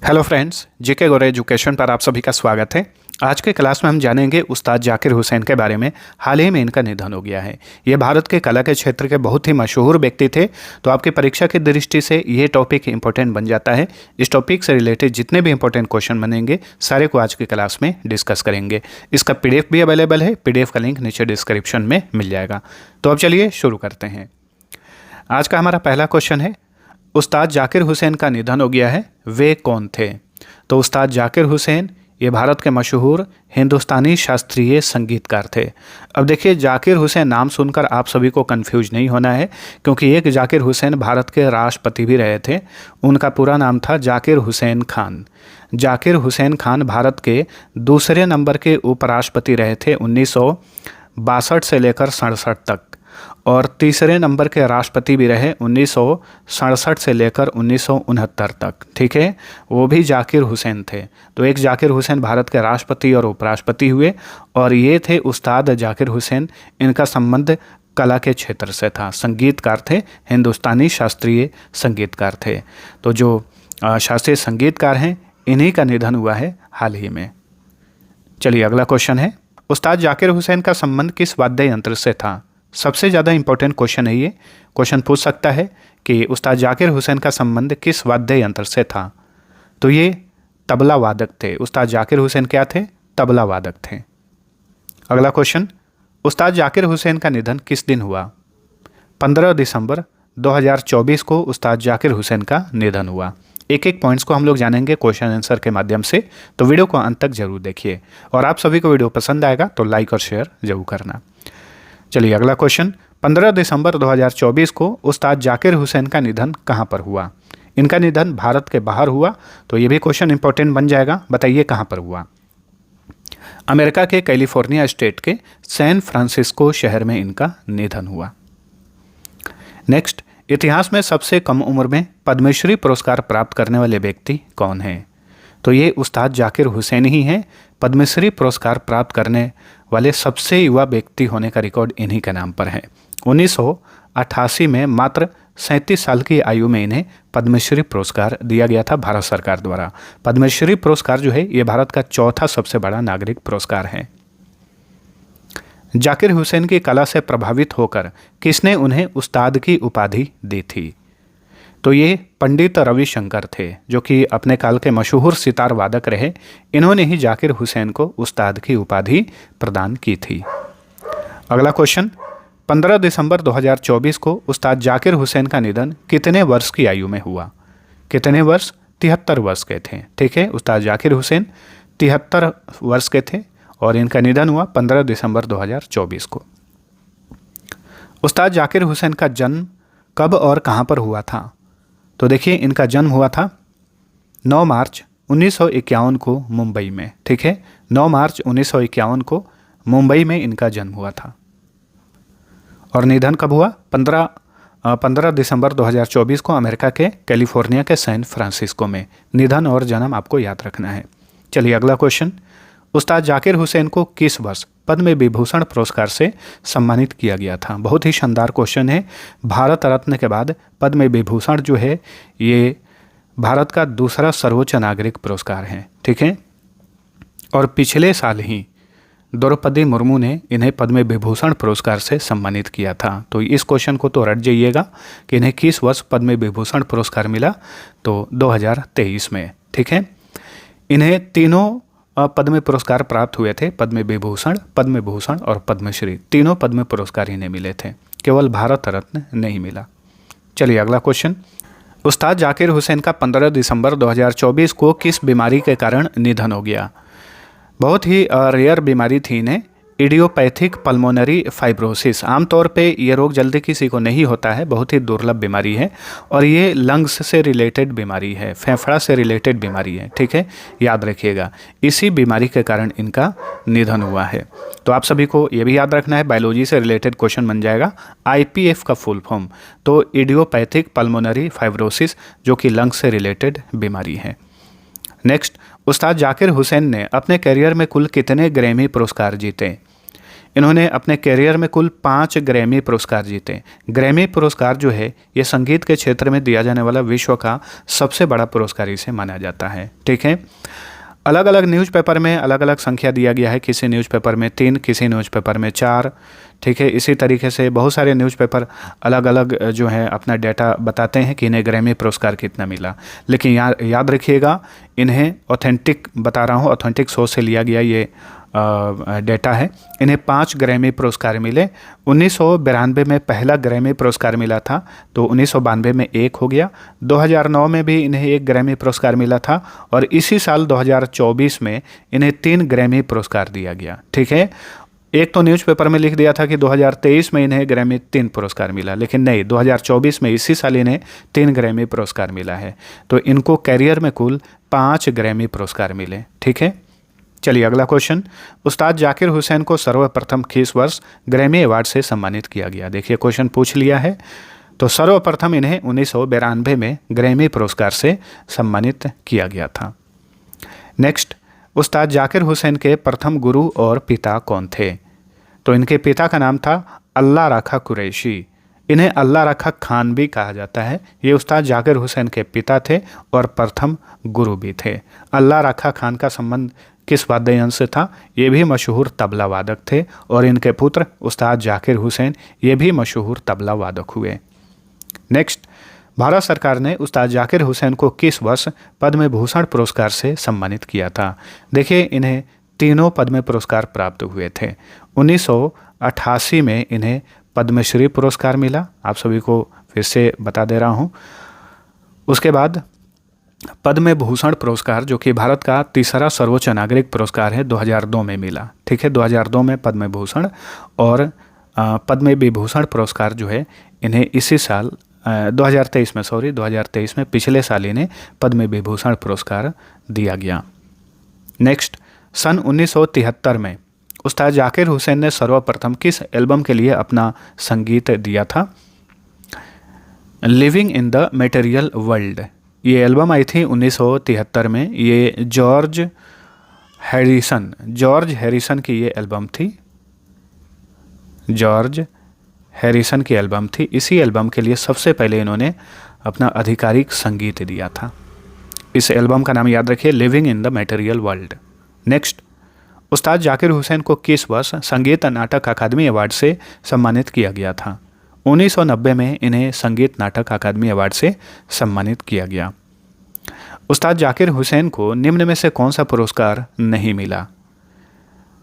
Hello friends, GK गौर education पर आप सभी का स्वागत है। आज के क्लास में हम जानेंगे उस्ताद जाकिर हुसैन के बारे में। हाल ही में इनका निधन हो गया है। ये भारत के कला के क्षेत्र के बहुत ही मशहूर व्यक्ति थे। तो आपकी परीक्षा की दृष्टि से ये टॉपिक इंपॉर्टेंट बन जाता है। इस टॉपिक से रिलेटेड जितने भी इंपॉर्टेंट क्वेश्चन बनेंगे सारे को आज की क्लास में डिस्कस करेंगे। इसका PDF भी अवेलेबल है। PDF का लिंक नीचे डिस्क्रिप्शन में मिल जाएगा। तो अब चलिए शुरू करते हैं। आज का हमारा पहला क्वेश्चन है, उस्ताद जाकिर हुसैन का निधन हो गया है, वे कौन थे? तो उस्ताद जाकिर हुसैन ये भारत के मशहूर हिंदुस्तानी शास्त्रीय संगीतकार थे। अब देखिए, जाकिर हुसैन नाम सुनकर आप सभी को कंफ्यूज नहीं होना है, क्योंकि एक जाकिर हुसैन भारत के राष्ट्रपति भी रहे थे। उनका पूरा नाम था जाकिर हुसैन खान। जाकिर हुसैन खान भारत के दूसरे नंबर के उपराष्ट्रपति रहे थे 1962 से लेकर 67 तक, और तीसरे नंबर के राष्ट्रपति भी रहे 1967 से लेकर 1969 तक। ठीक है, वो भी जाकिर हुसैन थे। तो एक जाकिर हुसैन भारत के राष्ट्रपति और उपराष्ट्रपति हुए, और ये थे उस्ताद जाकिर हुसैन। इनका संबंध कला के क्षेत्र से था, संगीतकार थे, हिंदुस्तानी शास्त्रीय संगीतकार थे। तो जो शास्त्रीय संगीतकार हैं, इन्हीं का निधन हुआ है हाल ही में। चलिए अगला क्वेश्चन है, उस्ताद जाकिर हुसैन का संबंध किस वाद्य यंत्र से था? सबसे ज़्यादा इंपॉर्टेंट क्वेश्चन है ये। क्वेश्चन पूछ सकता है कि उस्ताद जाकिर हुसैन का संबंध किस वाद्य यंत्र से था? तो ये तबला वादक थे। उस्ताद जाकिर हुसैन क्या थे? तबला वादक थे। अगला क्वेश्चन, उस्ताद जाकिर हुसैन का निधन किस दिन हुआ? 15 दिसंबर 2024 को उस्ताद जाकिर हुसैन का निधन हुआ। एक एक पॉइंट्स को हम लोग जानेंगे क्वेश्चन आंसर के माध्यम से, तो वीडियो को अंत तक जरूर देखिए। और आप सभी को वीडियो पसंद आएगा तो लाइक और शेयर जरूर करना। चलिए अगला क्वेश्चन, 15 दिसंबर 2024 को उस्ताद जाकिर हुसैन का निधन कहाँ पर हुआ? इनका निधन भारत के बाहर हुआ। तो ये भी क्वेश्चन इंपॉर्टेंट बन जाएगा। बताइए कहाँ पर हुआ? अमेरिका के कैलिफोर्निया स्टेट के सैन फ्रांसिस्को शहर में इनका निधन हुआ। नेक्स्ट, इतिहास में सबसे कम उम्र में पद्मश्री पुरस्कार प्राप्त करने वाले व्यक्ति कौन हैं? तो ये उस्ताद जाकिर हुसैन ही हैं। पद्मश्री पुरस्कार प्राप्त करने वाले सबसे युवा व्यक्ति होने का रिकॉर्ड इन्हीं के नाम पर है। 1988 में मात्र 37 साल की आयु में इन्हें पद्मश्री पुरस्कार दिया गया था भारत सरकार द्वारा। पद्मश्री पुरस्कार जो है ये भारत का चौथा सबसे बड़ा नागरिक पुरस्कार है। जाकिर हुसैन की कला से प्रभावित होकर किसने उन्हें उस्ताद की उपाधि दी थी? तो ये पंडित रविशंकर थे, जो कि अपने काल के मशहूर सितार वादक रहे। इन्होंने ही जाकिर हुसैन को उस्ताद की उपाधि प्रदान की थी। अगला क्वेश्चन, 15 दिसंबर 2024 को उस्ताद जाकिर हुसैन का निधन कितने वर्ष की आयु में हुआ? कितने वर्ष? 73 वर्ष के थे। ठीक है, उस्ताद जाकिर हुसैन 73 वर्ष के थे और इनका निधन हुआ 15 दिसंबर 2024 को। उस्ताद जाकिर हुसैन का जन्म कब और कहाँ पर हुआ था? तो देखिए, इनका जन्म हुआ था 9 मार्च 1951 को मुंबई में। ठीक है, 9 मार्च 1951 को मुंबई में इनका जन्म हुआ था। और निधन कब हुआ? 15 दिसंबर 2024 को अमेरिका के कैलिफोर्निया के सैन फ्रांसिस्को में। निधन और जन्म आपको याद रखना है। चलिए अगला क्वेश्चन, उस्ताद जाकिर हुसैन को किस वर्ष पद्म विभूषण पुरस्कार से सम्मानित किया गया था? बहुत ही शानदार क्वेश्चन है। भारत रत्न के बाद पद्म विभूषण जो है ये भारत का दूसरा सर्वोच्च नागरिक पुरस्कार है। ठीक है, और पिछले साल ही द्रौपदी मुर्मू ने इन्हें पद्म विभूषण पुरस्कार से सम्मानित किया था। तो इस क्वेश्चन को तो रट जाइएगा कि इन्हें किस वर्ष पद्म विभूषण पुरस्कार मिला? तो 2023 में। ठीक है, इन्हें तीनों पद्म पुरस्कार प्राप्त हुए थे। पद्म विभूषण, पद्म भूषण और पद्मश्री, तीनों पद्म पुरस्कार इन्हें मिले थे। केवल भारत रत्न नहीं मिला। चलिए अगला क्वेश्चन, उस्ताद जाकिर हुसैन का 15 दिसंबर 2024 को किस बीमारी के कारण निधन हो गया? बहुत ही रेयर बीमारी थी इन्हें, इडियोपैथिक पल्मोनरी फाइब्रोसिस। आमतौर पे ये रोग जल्दी किसी को नहीं होता है, बहुत ही दुर्लभ बीमारी है, और ये लंग्स से रिलेटेड बीमारी है, फेफड़ा से रिलेटेड बीमारी है। ठीक है, याद रखिएगा, इसी बीमारी के कारण इनका निधन हुआ है। तो आप सभी को ये भी याद रखना है, बायोलॉजी से रिलेटेड क्वेश्चन बन जाएगा। IPF का फुल फॉर्म तो इडियोपैथिक पल्मोनरी फाइब्रोसिस, जो कि लंग्स से रिलेटेड बीमारी है। नेक्स्ट, उस्ताद जाकिर हुसैन ने अपने करियर में कुल कितने ग्रैमी पुरस्कार जीते? इन्होंने अपने करियर में कुल 5 ग्रैमी पुरस्कार जीते। ग्रैमी पुरस्कार जो है ये संगीत के क्षेत्र में दिया जाने वाला विश्व का सबसे बड़ा पुरस्कार इसे माना जाता है। ठीक है, अलग अलग न्यूज़पेपर में अलग अलग संख्या दिया गया है, किसी न्यूज़पेपर में 3, किसी न्यूज़पेपर में 4। ठीक है, इसी तरीके से बहुत सारे न्यूज़पेपर अलग अलग जो है अपना डेटा बताते हैं कि इन्हें ग्रैमी पुरस्कार कितना मिला। लेकिन याद रखिएगा, इन्हें ऑथेंटिक बता रहा हूँ, ऑथेंटिक सोर्स से लिया गया ये डेटा है। इन्हें 5 ग्रैमी पुरस्कार मिले। 1992 में पहला ग्रैमी पुरस्कार मिला था, तो 1992 में 1 हो गया। 2009 में भी इन्हें 1 ग्रैमी पुरस्कार मिला था और इसी साल 2024 में इन्हें 3 ग्रैमी पुरस्कार दिया गया। ठीक है, एक तो न्यूज़पेपर में लिख दिया था कि 2023 में इन्हें ग्रैमी 3 पुरस्कार मिला, लेकिन नहीं, 2024 में इसी साल इन्हें 3 ग्रैमी पुरस्कार मिला है। तो इनको कैरियर में कुल 5 ग्रैमी पुरस्कार मिले। ठीक है, चलिए अगला क्वेश्चन। उस्ताद जाकिर हुसैन को सर्वप्रथम किस वर्ष ग्रैमी अवार्ड से सम्मानित किया गया? देखिए क्वेश्चन पूछ लिया है, तो सर्वप्रथम इन्हें 1992 में ग्रैमी पुरस्कार से सम्मानित किया गया था। नेक्स्ट, उस्ताद जाकिर हुसैन के प्रथम गुरु और पिता कौन थे? तो इनके पिता का नाम था अल्लाह रखा कुरैशी। इन्हें अल्लाह रखा खान भी कहा जाता है। ये उस्ताद जाकिर हुसैन के पिता थे और प्रथम गुरु भी थे। अल्लाह रखा खान का संबंध किस वाद्य यंत्र से था? ये भी मशहूर तबला वादक थे और इनके पुत्र उस्ताद जाकिर हुसैन ये भी मशहूर तबला वादक हुए। नेक्स्ट, भारत सरकार ने उस्ताद जाकिर हुसैन को किस वर्ष पद्म भूषण पुरस्कार से सम्मानित किया था? देखिए, इन्हें तीनों पद्म पुरस्कार प्राप्त हुए थे। 1988 में इन्हें पद्मश्री पुरस्कार मिला, आप सभी को फिर से बता दे रहा हूँ। उसके बाद पद्म भूषण पुरस्कार, जो कि भारत का तीसरा सर्वोच्च नागरिक पुरस्कार है, 2002 में मिला। ठीक है, 2002 में पद्म भूषण और पद्म विभूषण पुरस्कार जो है इन्हें इसी साल 2023 में पिछले साल इन्हें पद्म विभूषण पुरस्कार दिया गया। नेक्स्ट, सन 1973 में उस्ताद जाकिर हुसैन ने सर्वप्रथम किस एल्बम के लिए अपना संगीत दिया था? Living in the material world, ये एल्बम आई थी 1973 में। ये जॉर्ज हैरिसन की ये एल्बम थी। जॉर्ज हैरिसन की एल्बम थी। इसी एल्बम के लिए सबसे पहले इन्होंने अपना आधिकारिक संगीत दिया था। इस एल्बम का नाम याद रखिए, living in the material world. Next, उस्ताद जाकिर हुसैन को किस वर्ष संगीत नाटक अकादमी अवार्ड से सम्मानित किया गया था? 1990 में इन्हें संगीत नाटक अकादमी अवार्ड से सम्मानित किया गया। उस्ताद जाकिर हुसैन को निम्न में से कौन सा पुरस्कार नहीं मिला?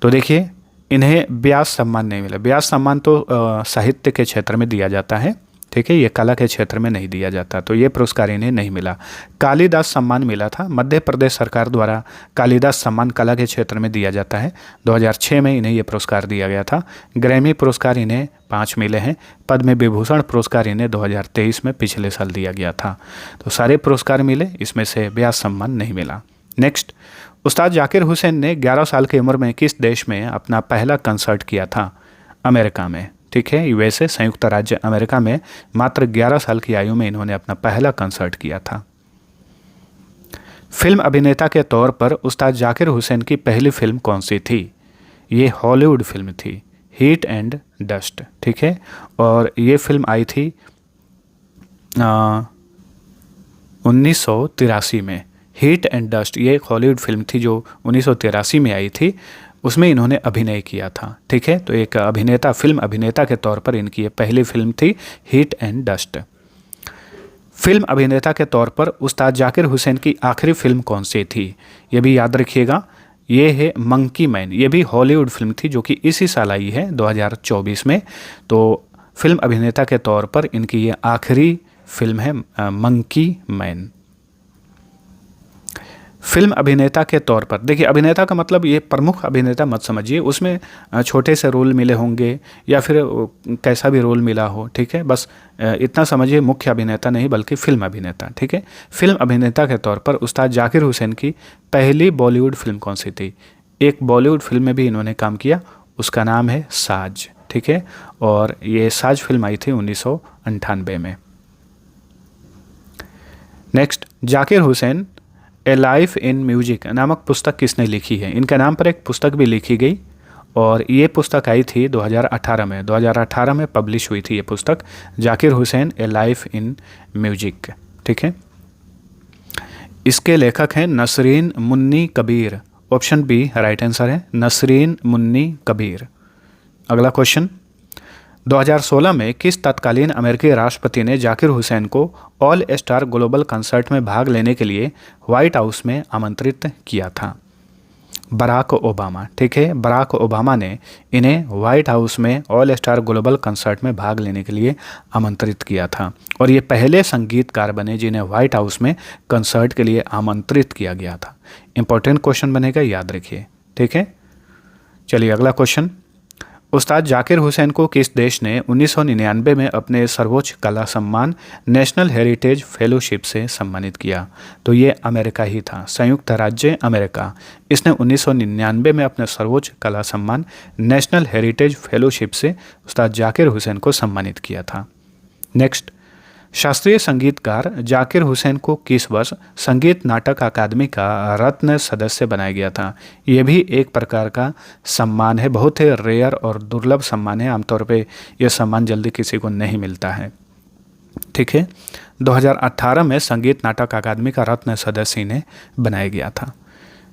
तो देखिए, इन्हें व्यास सम्मान नहीं मिला। व्यास सम्मान तो साहित्य के क्षेत्र में दिया जाता है। ठीक है, ये कला के क्षेत्र में नहीं दिया जाता, तो ये पुरस्कार इन्हें नहीं मिला। कालिदास सम्मान मिला था, मध्य प्रदेश सरकार द्वारा कालिदास सम्मान कला के क्षेत्र में दिया जाता है। 2006 में इन्हें ये पुरस्कार दिया गया था। ग्रैमी पुरस्कार इन्हें 5 मिले हैं। पद्म विभूषण पुरस्कार इन्हें 2023 में पिछले साल दिया गया था। तो सारे पुरस्कार मिले, इसमें से व्यास सम्मान नहीं मिला। नेक्स्ट, उस्ताद जाकिर हुसैन ने 11 साल की उम्र में किस देश में अपना पहला कंसर्ट किया था? अमेरिका में। ठीक है, यूएसए संयुक्त राज्य अमेरिका में मात्र 11 साल की आयु में इन्होंने अपना पहला कंसर्ट किया था। फिल्म अभिनेता के तौर पर उस्ताद जाकिर हुसैन की पहली फिल्म कौन सी थी? ये हॉलीवुड फिल्म थी, हीट एंड डस्ट। ठीक है, और ये फिल्म आई थी 1983 में। हीट एंड डस्ट ये एक हॉलीवुड फिल्म थी जो 1983 में आई थी, उसमें इन्होंने अभिनय किया था। ठीक है, तो एक अभिनेता, फिल्म अभिनेता के तौर पर इनकी ये पहली फिल्म थी, हीट एंड डस्ट। फिल्म अभिनेता के तौर पर उस्ताद जाकिर हुसैन की आखिरी फिल्म कौन सी थी? ये भी याद रखिएगा, ये है मंकी मैन। ये भी हॉलीवुड फिल्म थी जो कि इसी साल आई है 2024 में। तो फिल्म अभिनेता के तौर पर इनकी ये आखिरी फिल्म है मंकी मैन। फिल्म अभिनेता के तौर पर, देखिए अभिनेता का मतलब ये प्रमुख अभिनेता मत समझिए, उसमें छोटे से रोल मिले होंगे या फिर कैसा भी रोल मिला हो। ठीक है, बस इतना समझिए, मुख्य अभिनेता नहीं बल्कि फिल्म अभिनेता। ठीक है, फिल्म अभिनेता के तौर पर उस्ताद जाकिर हुसैन की पहली बॉलीवुड फिल्म कौन सी थी? एक बॉलीवुड फिल्म में भी इन्होंने काम किया, उसका नाम है साज। ठीक है, और ये साज फिल्म आई थी 1998 में। Next, Zakir Hussain a life in music नामक पुस्तक किसने लिखी है? इनके नाम पर एक पुस्तक भी लिखी गई और ये पुस्तक आई थी 2018 में, 2018 में पब्लिश हुई थी ये पुस्तक, Zakir Hussain a life in music. ठीक है, इसके लेखक हैं Nasreen Munni Kabir. Option B right answer है, नसरीन मुन्नी कबीर। अगला क्वेश्चन, 2016 में किस तत्कालीन अमेरिकी राष्ट्रपति ने जाकिर हुसैन को ऑल स्टार ग्लोबल कंसर्ट में भाग लेने के लिए व्हाइट हाउस में आमंत्रित किया था? Barack Obama. ठीक है, बराक ओबामा ने इन्हें व्हाइट हाउस में ऑल स्टार ग्लोबल कंसर्ट में भाग लेने के लिए आमंत्रित किया था और ये पहले संगीतकार बने जिन्हें व्हाइट हाउस में कंसर्ट के लिए आमंत्रित किया गया था। इंपॉर्टेंट क्वेश्चन बनेगा, याद रखिए। ठीक है, चलिए अगला क्वेश्चन, उस्ताद जाकिर हुसैन को किस देश ने 1999 में अपने सर्वोच्च कला सम्मान नेशनल हेरिटेज फेलोशिप से सम्मानित किया? तो ये अमेरिका ही था, संयुक्त राज्य अमेरिका। इसने 1999 में अपने सर्वोच्च कला सम्मान नेशनल हेरिटेज फेलोशिप से उस्ताद जाकिर हुसैन को सम्मानित किया था। नेक्स्ट, शास्त्रीय संगीतकार जाकिर हुसैन को किस वर्ष संगीत नाटक अकादमी का रत्न सदस्य बनाया गया था? यह भी एक प्रकार का सम्मान है, बहुत ही रेयर और दुर्लभ सम्मान है। आमतौर पे यह सम्मान जल्दी किसी को नहीं मिलता है। ठीक है, 2018 में संगीत नाटक अकादमी का रत्न सदस्य इन्हें बनाया गया था।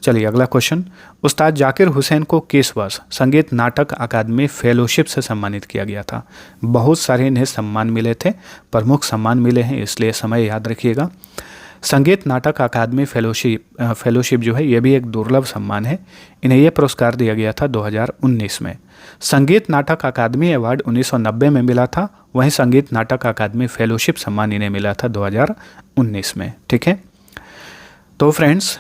चलिए अगला क्वेश्चन, उस्ताद जाकिर हुसैन को किस वर्ष संगीत नाटक अकादमी फेलोशिप से सम्मानित किया गया था? बहुत सारे इन्हें सम्मान मिले थे, प्रमुख सम्मान मिले हैं, इसलिए समय याद रखिएगा। संगीत नाटक अकादमी फेलोशिप जो है ये भी एक दुर्लभ सम्मान है। इन्हें यह पुरस्कार दिया गया था 2019 में। संगीत नाटक अकादमी अवार्ड 1990 में मिला था, वहीं संगीत नाटक अकादमी फेलोशिप सम्मान इन्हें मिला था 2019 में। ठीक है, तो फ्रेंड्स,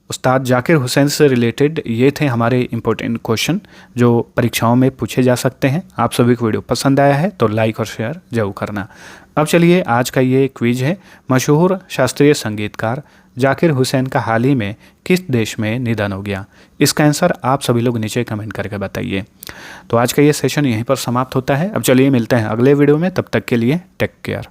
उस्ताद जाकिर हुसैन से रिलेटेड ये थे हमारे इम्पोर्टेंट क्वेश्चन जो परीक्षाओं में पूछे जा सकते हैं। आप सभी को वीडियो पसंद आया है तो लाइक और शेयर जरूर करना। अब चलिए आज का ये क्विज है, मशहूर शास्त्रीय संगीतकार जाकिर हुसैन का हाल ही में किस देश में निधन हो गया? इसका आंसर आप सभी लोग नीचे कमेंट करके बताइए। तो आज का ये सेशन यहीं पर समाप्त होता है। अब चलिए मिलते हैं अगले वीडियो में, तब तक के लिए टेक केयर।